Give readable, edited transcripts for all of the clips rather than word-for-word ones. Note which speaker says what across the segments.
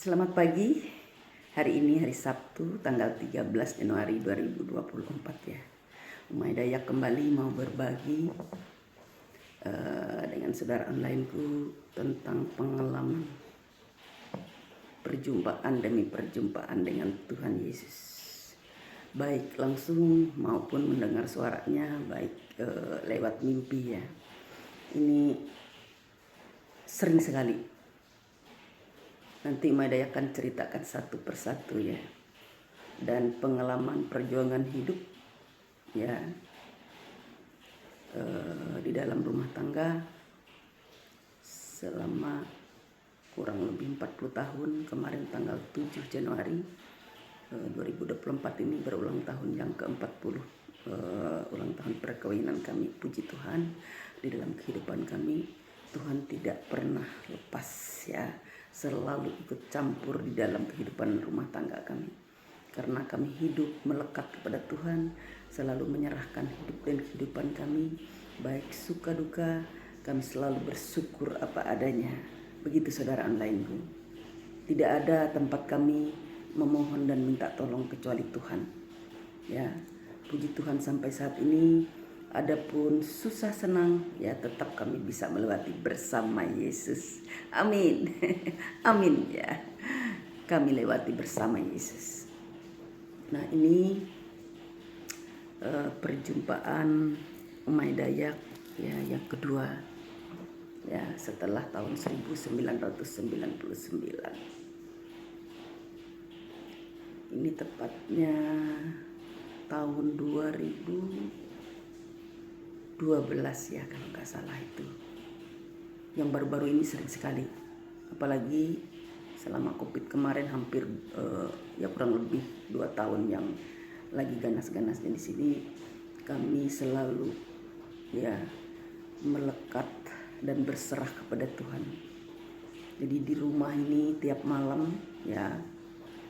Speaker 1: Selamat pagi. Hari ini hari Sabtu tanggal 13 Januari 2024 ya. Umay Dayak kembali mau berbagi dengan saudara onlineku tentang pengalaman perjumpaan demi perjumpaan dengan Tuhan Yesus. Baik langsung maupun mendengar suaranya, baik lewat mimpi ya. Ini sering sekali. Nanti Umay Dayak akan ceritakan satu persatu ya. Dan pengalaman perjuangan hidup ya di dalam rumah tangga selama kurang lebih 40 tahun. Kemarin tanggal 7 Januari 2024 ini berulang tahun yang ke-40 ulang tahun perkawinan kami. Puji Tuhan, di dalam kehidupan kami Tuhan tidak pernah lepas ya, selalu ikut campur di dalam kehidupan rumah tangga kami. Karena kami hidup melekat kepada Tuhan, selalu menyerahkan hidup dan kehidupan kami, baik suka duka, kami selalu bersyukur apa adanya. Begitu saudara onlineku. Tidak ada tempat kami memohon dan minta tolong kecuali Tuhan. Ya, puji Tuhan sampai saat ini, adapun susah senang ya tetap kami bisa melewati bersama Yesus. Amin. Amin ya. Kami lewati bersama Yesus. Nah ini perjumpaan Umay Dayak ya yang kedua ya setelah tahun 1999. Ini tepatnya tahun 2012 ya kalau nggak salah itu. Yang baru-baru ini sering sekali, apalagi selama COVID kemarin hampir ya kurang lebih 2 tahun yang lagi ganas-ganasnya di sini, kami selalu ya melekat dan berserah kepada Tuhan. Jadi di rumah ini tiap malam ya,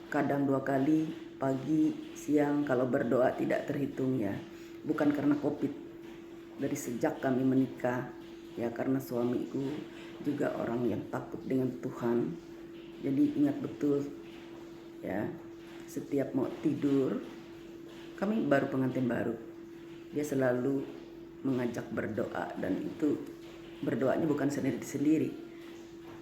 Speaker 1: kadang 2 kali, pagi, siang, kalau berdoa tidak terhitung ya. Bukan karena COVID, dari sejak kami menikah ya, karena suamiku juga orang yang takut dengan Tuhan. Jadi ingat betul ya, setiap mau tidur, kami baru pengantin baru, dia selalu mengajak berdoa, dan itu berdoanya bukan sendiri-sendiri,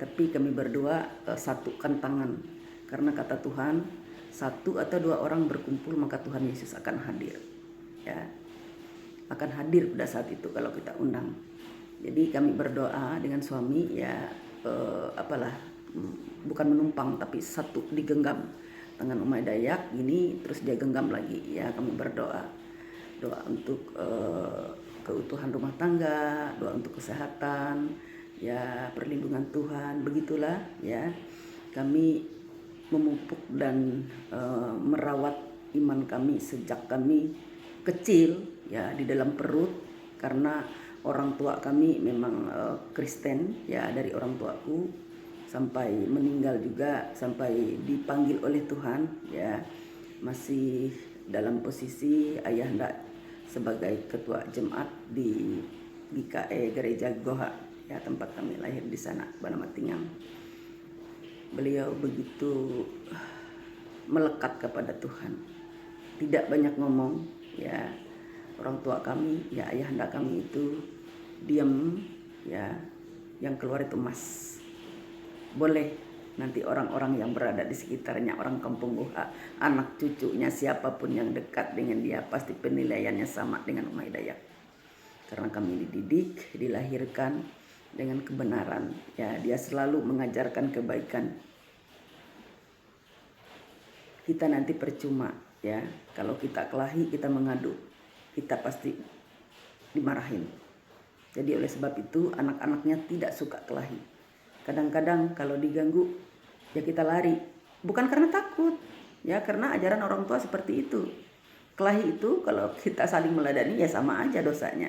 Speaker 1: tapi kami berdua satukan tangan, karena kata Tuhan, 1 atau 2 orang berkumpul maka Tuhan Yesus akan hadir ya, akan hadir pada saat itu kalau kita undang. Jadi kami berdoa dengan suami ya, bukan menumpang tapi satu digenggam tangan Umay Dayak gini, terus dia genggam lagi ya, kami berdoa, doa untuk keutuhan rumah tangga, doa untuk kesehatan ya, perlindungan Tuhan, begitulah ya. Kami memupuk dan merawat iman kami sejak kami kecil ya di dalam perut, karena orang tua kami memang Kristen ya, dari orang tuaku sampai meninggal juga, sampai dipanggil oleh Tuhan ya, masih dalam posisi ayahanda sebagai ketua jemaat di GKE Gereja Goha ya, tempat kami lahir di sana, Banama Tingang. Beliau begitu melekat kepada Tuhan, tidak banyak ngomong ya. Orang tua kami ya, ayahanda kami itu diam ya, yang keluar itu emas. Boleh nanti orang-orang yang berada di sekitarnya, orang kampung Goha, anak cucunya, siapapun yang dekat dengan dia, pasti penilaiannya sama dengan Umay Dayak. Karena kami dididik, dilahirkan dengan kebenaran ya, dia selalu mengajarkan kebaikan. Kita nanti percuma ya, kalau kita kelahi, kita mengadu, kita pasti dimarahin. Jadi oleh sebab itu anak-anaknya tidak suka kelahi. Kadang-kadang kalau diganggu ya kita lari, bukan karena takut ya, karena ajaran orang tua seperti itu. Kelahi itu kalau kita saling meladani ya sama aja dosanya.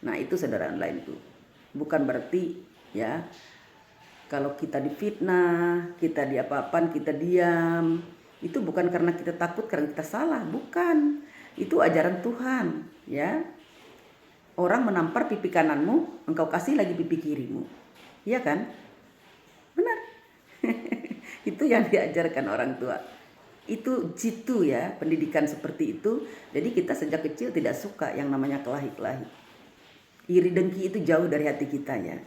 Speaker 1: Nah itu saudara online itu, bukan berarti ya kalau kita difitnah, kita diapa-apan, kita diam, itu bukan karena kita takut, karena kita salah, bukan. Itu ajaran Tuhan ya. Orang menampar pipi kananmu, engkau kasih lagi pipi kirimu, iya kan? Benar. Itu yang diajarkan orang tua. Itu jitu ya, pendidikan seperti itu. Jadi kita sejak kecil tidak suka yang namanya kelahi-kelahi. Iri dengki itu jauh dari hati kita ya.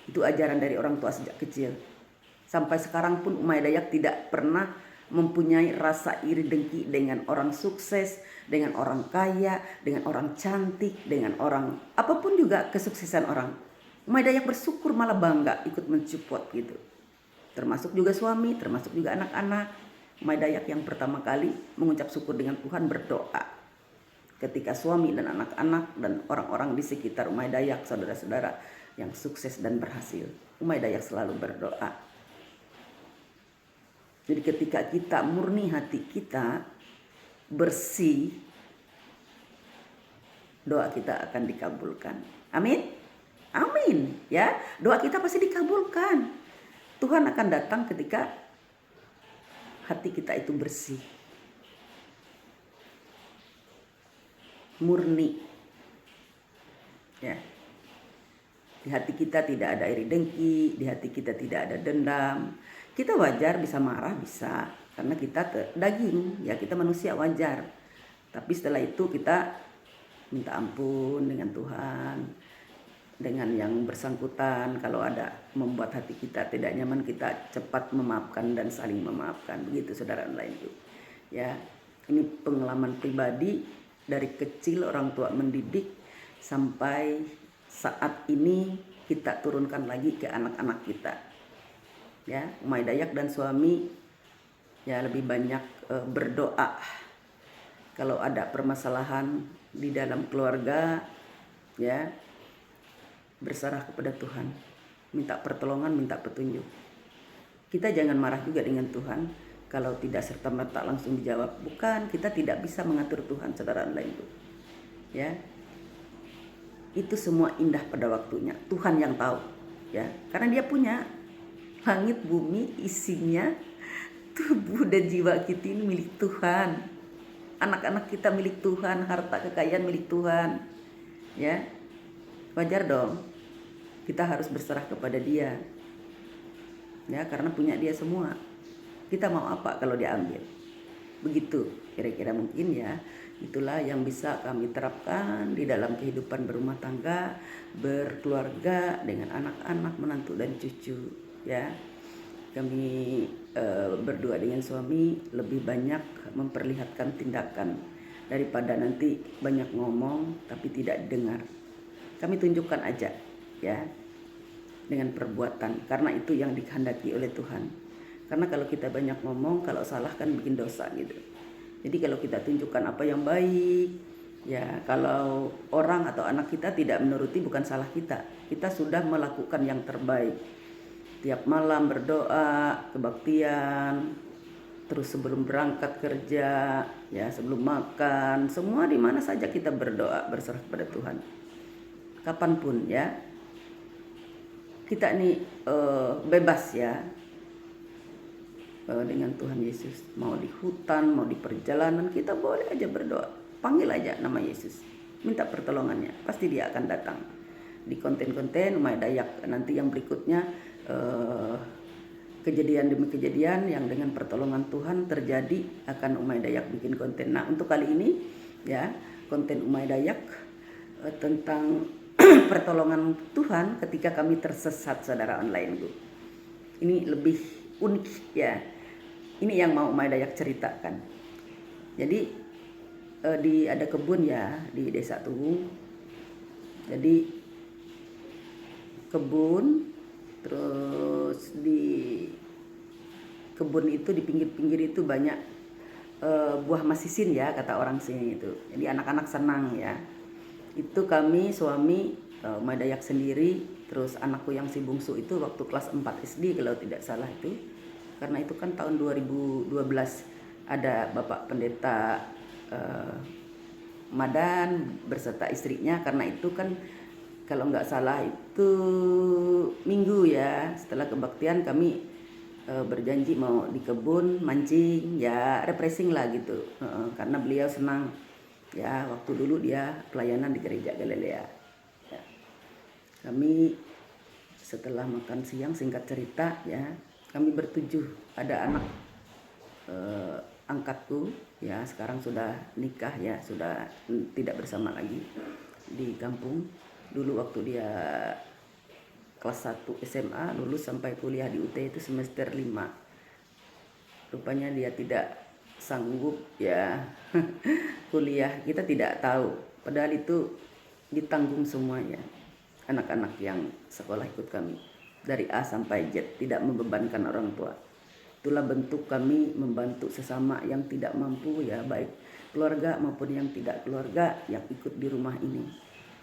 Speaker 1: Itu ajaran dari orang tua sejak kecil. Sampai sekarang pun Umay Dayak tidak pernah mempunyai rasa iri dengki dengan orang sukses, dengan orang kaya, dengan orang cantik, dengan orang apapun juga kesuksesan orang. Umay Dayak bersyukur, malah bangga ikut mensupport gitu. Termasuk juga suami, termasuk juga anak-anak. Umay Dayak yang pertama kali mengucap syukur dengan Tuhan, berdoa. Ketika suami dan anak-anak dan orang-orang di sekitar Umay Dayak, saudara-saudara yang sukses dan berhasil, Umay Dayak selalu berdoa. Jadi ketika kita murni hati kita, bersih, doa kita akan dikabulkan. Amin? Amin ya. Doa kita pasti dikabulkan. Tuhan akan datang ketika hati kita itu bersih, murni ya. Di hati kita tidak ada iri dengki, di hati kita tidak ada dendam. Kita wajar bisa marah, bisa, karena kita daging ya, kita manusia, wajar. Tapi setelah itu kita minta ampun dengan Tuhan, dengan yang bersangkutan. Kalau ada membuat hati kita tidak nyaman, kita cepat memaafkan dan saling memaafkan. Begitu saudara online itu ya. Ini pengalaman pribadi dari kecil orang tua mendidik sampai saat ini kita turunkan lagi ke anak-anak kita ya. Umay Dayak dan suami ya lebih banyak berdoa. Kalau ada permasalahan di dalam keluarga ya, berserah kepada Tuhan, minta pertolongan, minta petunjuk. Kita jangan marah juga dengan Tuhan kalau tidak serta-merta langsung dijawab. Bukan, kita tidak bisa mengatur Tuhan, saudara online itu ya. Itu semua indah pada waktunya, Tuhan yang tahu ya, karena dia punya langit bumi isinya, tubuh dan jiwa kita ini milik Tuhan, anak-anak kita milik Tuhan, harta kekayaan milik Tuhan ya. Wajar dong kita harus berserah kepada dia ya, karena punya dia semua. Kita mau apa kalau diambil? Begitu kira-kira mungkin ya. Itulah yang bisa kami terapkan di dalam kehidupan berumah tangga, berkeluarga dengan anak-anak, menantu dan cucu ya. Kami berdua dengan suami lebih banyak memperlihatkan tindakan daripada nanti banyak ngomong tapi tidak dengar. Kami tunjukkan aja ya dengan perbuatan, karena itu yang dikehendaki oleh Tuhan. Karena kalau kita banyak ngomong, kalau salah kan bikin dosa gitu. Jadi kalau kita tunjukkan apa yang baik ya, kalau orang atau anak kita tidak menuruti, bukan salah kita. Kita sudah melakukan yang terbaik. Tiap malam berdoa, kebaktian, terus sebelum berangkat kerja ya, sebelum makan, semua di mana saja kita berdoa, berserah kepada Tuhan. Kapanpun ya, kita ini bebas ya dengan Tuhan Yesus. Mau di hutan, mau di perjalanan, kita boleh aja berdoa. Panggil aja nama Yesus, minta pertolongannya, pasti dia akan datang. Di konten-konten Umay Dayak nanti yang berikutnya, kejadian demi kejadian yang dengan pertolongan Tuhan terjadi, akan Umay Dayak bikin konten. Nah untuk kali ini ya, konten Umay Dayak tentang pertolongan Tuhan ketika kami tersesat, saudara online itu. Ini lebih unik ya. Ini yang mau Umay Dayak ceritakan. Jadi ada kebun ya di Desa Tuwung. Jadi kebun, terus di kebun itu di pinggir-pinggir itu banyak buah masisin ya, kata orang sini itu. Jadi anak-anak senang ya. Itu kami suami Umay Dayak sendiri, terus anakku yang si bungsu itu waktu kelas 4 SD kalau tidak salah itu. Karena itu kan tahun 2012 ada Bapak Pendeta Madan berserta istrinya. Karena itu kan kalau nggak salah itu Minggu ya, setelah kebaktian kami berjanji mau di kebun mancing ya, refreshing lah gitu. Karena beliau senang ya, waktu dulu dia pelayanan di gereja Galilea ya. Kami setelah makan siang, singkat cerita ya, kami bertujuh, ada anak angkatku ya, sekarang sudah nikah ya, sudah tidak bersama lagi di kampung. Dulu waktu dia kelas 1 SMA lulus sampai kuliah di UT itu semester 5. Rupanya dia tidak sanggup ya kuliah, kita tidak tahu. Padahal itu ditanggung semuanya. Anak-anak yang sekolah ikut kami dari A sampai Z, tidak membebankan orang tua. Itulah bentuk kami membantu sesama yang tidak mampu ya, baik keluarga maupun yang tidak keluarga yang ikut di rumah ini.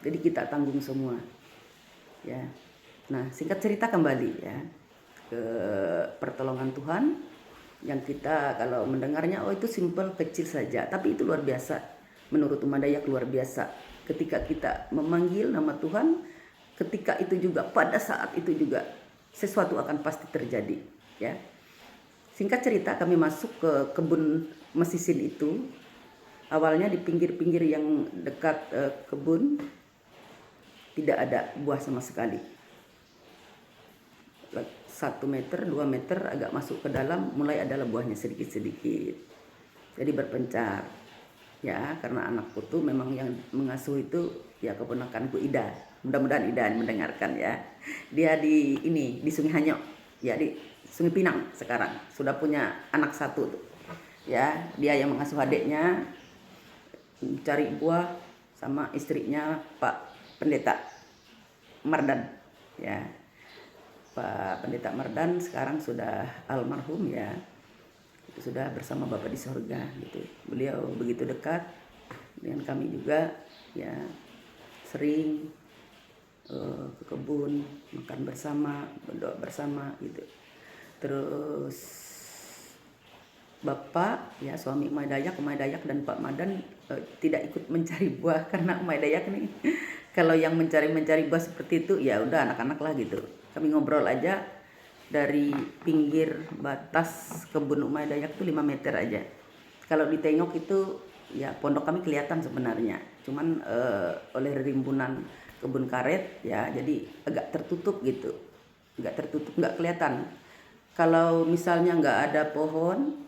Speaker 1: Jadi kita tanggung semua. Ya. Nah, singkat cerita kembali ya ke pertolongan Tuhan yang kita kalau mendengarnya itu simpel, kecil saja, tapi itu luar biasa. Menurut umat Dayak luar biasa. Ketika kita memanggil nama Tuhan, ketika itu juga, pada saat itu juga sesuatu akan pasti terjadi ya. Singkat cerita, kami masuk ke kebun mesisin itu. Awalnya di pinggir-pinggir yang dekat kebun tidak ada buah sama sekali. 1 meter, 2 meter agak masuk ke dalam, mulai adalah buahnya sedikit-sedikit. Jadi berpencar. Ya, karena anakku tuh memang yang mengasuh itu ya keponakanku Ida. Mudah-mudahan Ida mendengarkan ya. Dia di Sungai Hanyok. Ya, di Sungai Pinang sekarang. Sudah punya anak 1 tuh. Ya, dia yang mengasuh adiknya, cari buah sama istrinya Pak Pendeta Mardan. Ya. Pak Pendeta Mardan sekarang sudah almarhum ya. Sudah bersama Bapa di sorga gitu. Beliau begitu dekat dengan kami juga ya, sering ke kebun, makan bersama, berdoa bersama gitu. Terus Bapak ya, suami Umay Dayak dan Pak Madan tidak ikut mencari buah karena Umay Dayak nih kalau yang mencari buah seperti itu ya udah anak-anak lah gitu. Kami ngobrol aja dari pinggir batas kebun Umay Dayak itu 5 meter aja. Kalau ditengok itu ya pondok kami kelihatan sebenarnya. Cuman oleh rimbunan kebun karet ya, jadi agak tertutup gitu. Nggak kelihatan. Kalau misalnya nggak ada pohon,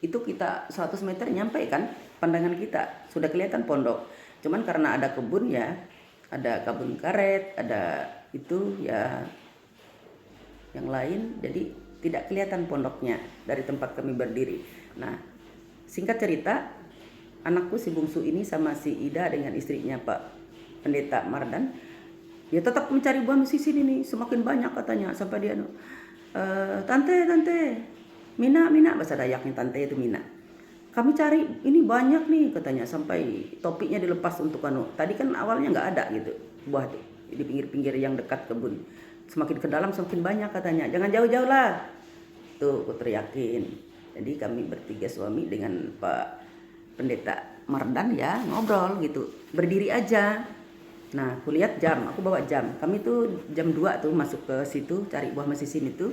Speaker 1: itu kita 100 meter nyampe kan pandangan kita. Sudah kelihatan pondok. Cuman karena ada kebun ya, ada kebun karet, ada itu ya yang lain, jadi tidak kelihatan pondoknya dari tempat kami berdiri. Nah, singkat cerita, anakku si bungsu ini sama si Ida dengan istrinya Pak Pendeta Mardan, ya tetap mencari buah mesisin ini, semakin banyak katanya, sampai dia tante, Mina, bahasa Dayaknya tante itu Mina. Kami cari ini banyak nih katanya, sampai topinya dilepas untuk tadi kan awalnya nggak ada gitu buah tuh di pinggir-pinggir yang dekat kebun. Semakin ke dalam semakin banyak katanya. Jangan jauh-jauh lah. Tuh aku teriakin. Jadi kami bertiga suami dengan Pak Pendeta Mardan ya ngobrol gitu. Berdiri aja. Nah aku lihat jam. Aku bawa jam. Kami tuh jam 2 tuh masuk ke situ cari buah mesisin itu.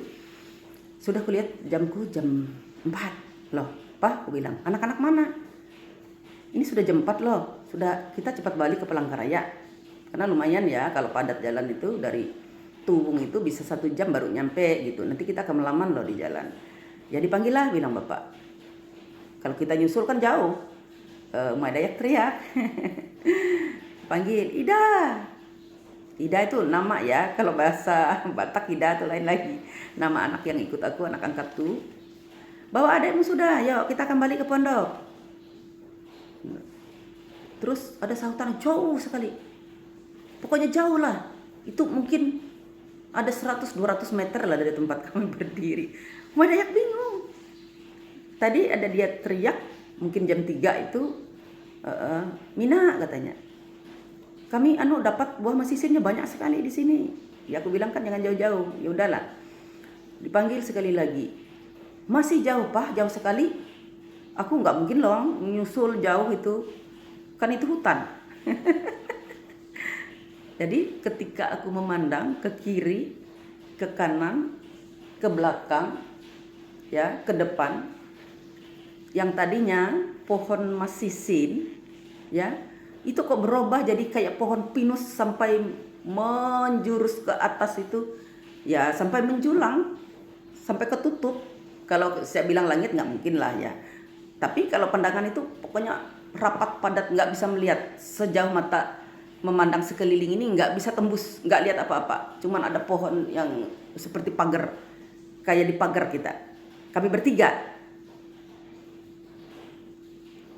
Speaker 1: Sudah aku lihat jamku jam 4. Loh Pak aku bilang, anak-anak mana? Ini sudah jam 4 loh. Sudah kita cepat balik ke Palangkaraya. Karena lumayan ya kalau padat jalan itu dari Tuwung itu bisa 1 jam baru nyampe gitu. Nanti kita kemalaman loh di jalan. Ya dipanggil lah bilang bapak. Kalau kita nyusul kan jauh. Umay Dayak teriak. Panggil Ida. Ida itu nama ya. Kalau bahasa Batak Ida itu lain lagi. Nama anak yang ikut aku, anak angkatku. Bawa adikmu sudah. Yuk kita kembali ke pondok. Terus ada sahutan jauh sekali. Pokoknya jauh lah. Itu mungkin ada 100-200 meter lah dari tempat kami berdiri. Umay Dayak bingung. Tadi ada dia teriak, mungkin jam 3 itu, Mina katanya. Kami dapat buah mesisinnya banyak sekali di sini. Ya aku bilang kan jangan jauh-jauh. Ya udahlah. Dipanggil sekali lagi. Masih jauh Pak, jauh sekali. Aku nggak mungkin loh nyusul jauh itu. Kan itu hutan. Jadi ketika aku memandang ke kiri, ke kanan, ke belakang, ya, ke depan, yang tadinya pohon mesisin, ya, itu kok berubah jadi kayak pohon pinus sampai menjurus ke atas itu, ya, sampai menjulang sampai ketutup. Kalau saya bilang langit nggak mungkin lah ya. Tapi kalau pandangan itu pokoknya rapat padat, nggak bisa melihat sejauh mata memandang sekeliling ini, nggak bisa tembus, nggak lihat apa-apa. Cuman ada pohon yang seperti pagar, kayak di pagar kita. Kami bertiga.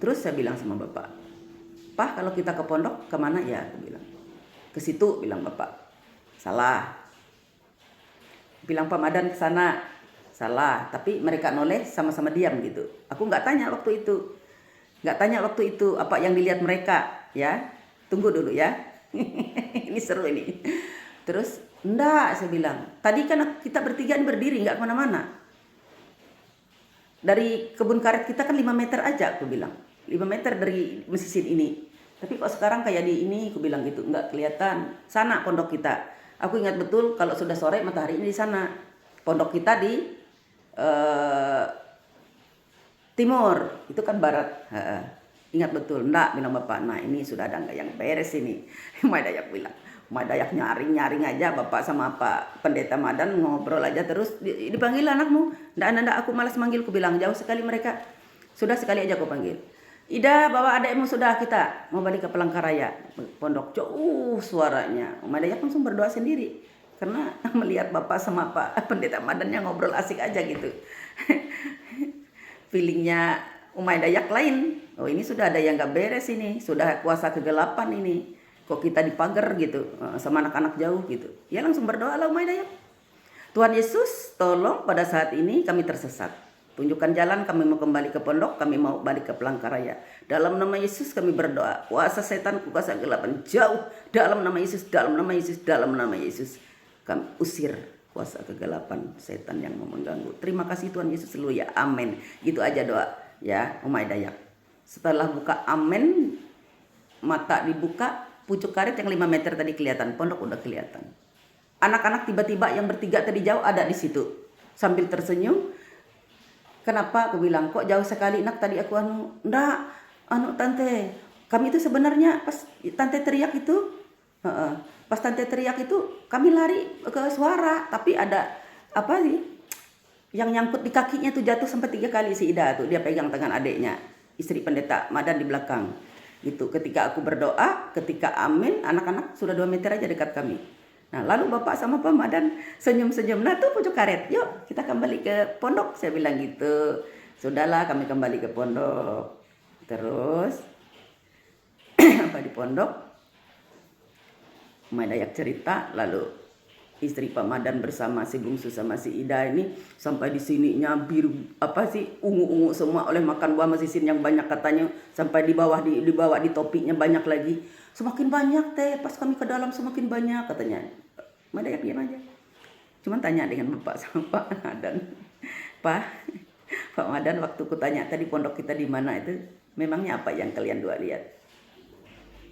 Speaker 1: Terus saya bilang sama bapak, "Pak, kalau kita ke pondok kemana ya?" Aku bilang. "Ke situ," bilang bapak. "Salah." Bilang Pak Madan ke sana. Salah, tapi mereka noleh sama-sama diam gitu. Aku nggak tanya waktu itu. Nggak tanya waktu itu apa yang dilihat mereka, ya. Tunggu dulu ya. Ini seru ini. Terus, enggak, saya bilang. Tadi kan kita bertiga ini berdiri, nggak kemana-mana. Dari kebun karet kita kan 5 meter aja, aku bilang. 5 meter dari mesin ini. Tapi kok sekarang kayak di ini, aku bilang gitu. Nggak kelihatan. Sana pondok kita. Aku ingat betul kalau sudah sore matahari ini di sana. Pondok kita di timur, itu kan barat. Ingat betul, enggak, bilang bapak. Nah ini sudah ada nggak yang beres ini. Umay Dayak bilang, Umay Dayak nyaring aja bapak sama Pak Pendeta Madan ngobrol aja terus. Dipanggil anakmu, enggak, aku malas manggil, aku bilang jauh sekali mereka. Sudah sekali aja aku panggil. Ida, bawa adekmu sudah, kita mau balik ke Palangkaraya pondok. Jauh suaranya. Umay Dayak langsung berdoa sendiri. Karena melihat bapak sama Pak Pendeta Madannya ngobrol asik aja gitu. Feelingnya Umay Dayak lain. Oh ini sudah ada yang gak beres ini. Sudah kuasa kegelapan ini. Kok kita dipagar gitu. Sama anak-anak jauh gitu. Ya langsung berdoa lah Umay Dayak. Tuhan Yesus tolong pada saat ini kami tersesat. Tunjukkan jalan, kami mau kembali ke pondok. Kami mau balik ke Palangkaraya. Dalam nama Yesus kami berdoa. Kuasa setan, kuasa kegelapan jauh. Dalam nama Yesus, dalam nama Yesus, dalam nama Yesus. Kami usir kuasa kegelapan setan yang mau mengganggu. Terima kasih Tuhan Yesus, haleluya, amin. Gitu aja doa ya Umay Dayak. Setelah buka amin, mata dibuka, pucuk karet yang 5 meter tadi kelihatan, pondok udah kelihatan. Anak-anak tiba-tiba yang bertiga tadi jauh ada di situ. Sambil tersenyum, "Kenapa?" aku bilang, "Kok jauh sekali nak tadi aku enggak, tante. Kami itu sebenarnya pas tante teriak itu, pas tante teriak itu kami lari ke suara, tapi ada apa sih yang nyangkut di kakinya tuh jatuh sampai 3 kali si Ida tuh, dia pegang tangan adiknya, istri Pendeta Madan di belakang gitu. Ketika aku berdoa, ketika amin, anak-anak sudah 2 meter aja dekat kami. Nah lalu bapak sama Pak Madan senyum-senyum, "Nah tuh pucuk karet, yuk kita kembali ke pondok," saya bilang gitu. Sudahlah kami kembali ke pondok. Terus apa di pondok, Umay Dayak cerita, lalu istri Pak Madan bersama si bungsu sama si Ida ini sampai di sininya biru ungu-ungu semua oleh makan buah mesisin yang banyak katanya, sampai dibawa di topinya banyak lagi. "Semakin banyak teh, pas kami ke dalam semakin banyak," katanya. Umay Dayak diam aja. Cuman tanya dengan bapak sama Pak Madan, "Pak Madan, waktu ku tanya tadi pondok kita di mana itu, memangnya apa yang kalian dua lihat?"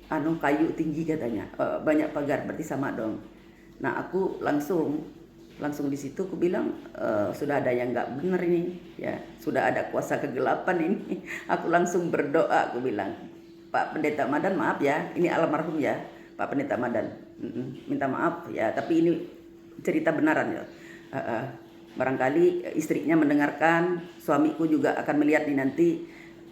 Speaker 1: "Kayu tinggi," katanya. "Banyak pagar, berarti sama dong." Nah aku langsung di situ aku bilang, sudah ada yang nggak benar ini ya, sudah ada kuasa kegelapan ini. Aku langsung berdoa, aku bilang, "Pak Pendeta Madan, maaf ya, ini almarhum ya Pak Pendeta Madan, minta maaf ya, tapi ini cerita benaran ya. Barangkali istrinya mendengarkan, suamiku juga akan melihat nih nanti,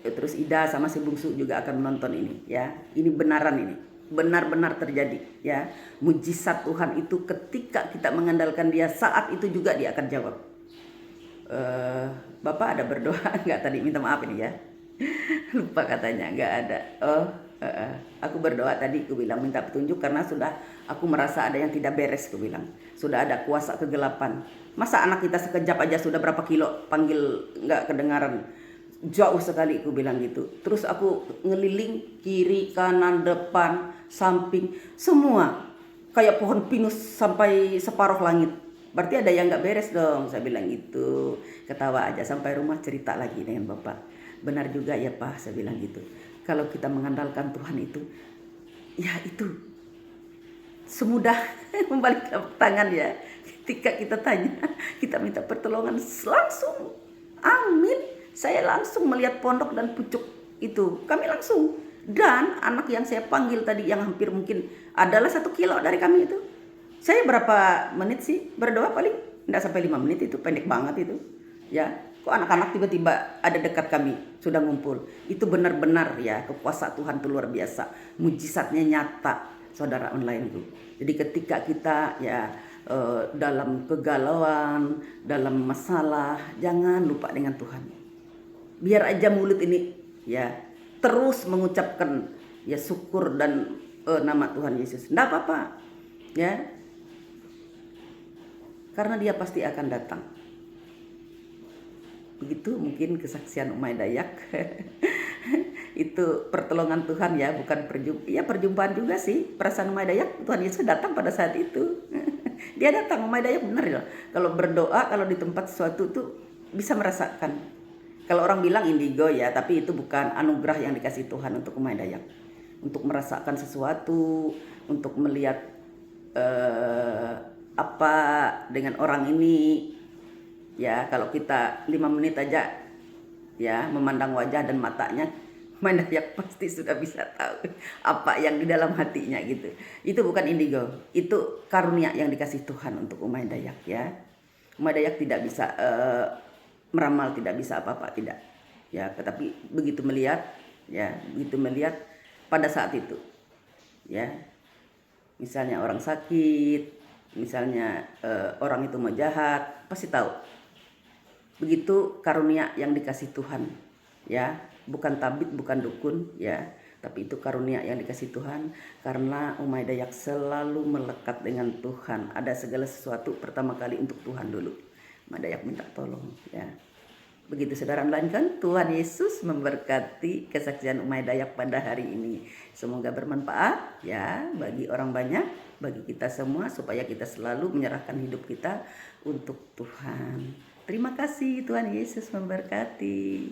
Speaker 1: terus Ida sama si bungsu juga akan menonton ini ya. Ini benaran, ini benar-benar terjadi ya. Mujizat Tuhan itu ketika kita mengandalkan Dia, saat itu juga Dia akan jawab." Bapak ada berdoa nggak tadi? Minta maaf ini ya. Lupa katanya, nggak ada. Aku berdoa tadi, aku bilang minta petunjuk karena sudah aku merasa ada yang tidak beres, aku bilang. Sudah ada kuasa kegelapan. Masa anak kita sekejap aja sudah berapa kilo panggil nggak kedengaran. Jauh sekali, aku bilang gitu. Terus aku ngeliling kiri, kanan, depan, samping, semua kayak pohon pinus sampai separuh langit. Berarti ada yang nggak beres dong, saya bilang gitu. Ketawa aja, sampai rumah cerita lagi dengan bapak. "Benar juga ya Pak," saya bilang gitu. Kalau kita mengandalkan Tuhan itu, ya itu semudah membalikkan tangan ya. Ketika kita tanya, kita minta pertolongan, langsung amin. Saya langsung melihat pondok dan pucuk itu, kami langsung. Dan anak yang saya panggil tadi yang hampir mungkin adalah 1 kilo dari kami itu. Saya berapa menit sih berdoa, paling Nggak sampai 5 menit, itu pendek banget itu. Ya, kok anak-anak tiba-tiba ada dekat kami, sudah ngumpul. Itu benar-benar ya, kekuasaan Tuhan itu luar biasa. Mujizatnya nyata, saudara online itu. Jadi ketika kita ya dalam kegalauan, dalam masalah, jangan lupa dengan Tuhan. Biar aja mulut ini ya terus mengucapkan ya syukur dan nama Tuhan Yesus. Nggak apa-apa ya, karena dia pasti akan datang. Begitu mungkin kesaksian Umay Dayak. Itu pertolongan Tuhan ya, bukan perjumpaan juga sih. Perasaan Umay Dayak, Tuhan Yesus datang pada saat itu. Dia datang. Umay Dayak benar ya, kalau berdoa, kalau di tempat sesuatu tuh bisa merasakan. Kalau orang bilang indigo ya, tapi itu bukan anugerah yang dikasih Tuhan untuk Umay Dayak. Untuk merasakan sesuatu, untuk melihat apa dengan orang ini. Ya, kalau kita 5 menit aja ya memandang wajah dan matanya, Umay Dayak pasti sudah bisa tahu apa yang di dalam hatinya gitu. Itu bukan indigo, itu karunia yang dikasih Tuhan untuk Umay Dayak ya. Umay Dayak tidak bisa meramal, tidak bisa apa-apa, tidak. Ya, tetapi begitu melihat pada saat itu. Ya. Misalnya orang sakit, misalnya orang itu mau jahat, pasti tahu. Begitu karunia yang dikasih Tuhan ya, bukan tabib, bukan dukun ya, tapi itu karunia yang dikasih Tuhan. Karena Umay Dayak selalu melekat dengan Tuhan. Ada segala sesuatu pertama kali untuk Tuhan dulu. Umay Dayak minta tolong ya. Begitu saudara melanjutkan. Tuhan Yesus memberkati kesaksian Umay Dayak pada hari ini. Semoga bermanfaat ya bagi orang banyak, bagi kita semua, supaya kita selalu menyerahkan hidup kita untuk Tuhan. Terima kasih, Tuhan Yesus memberkati.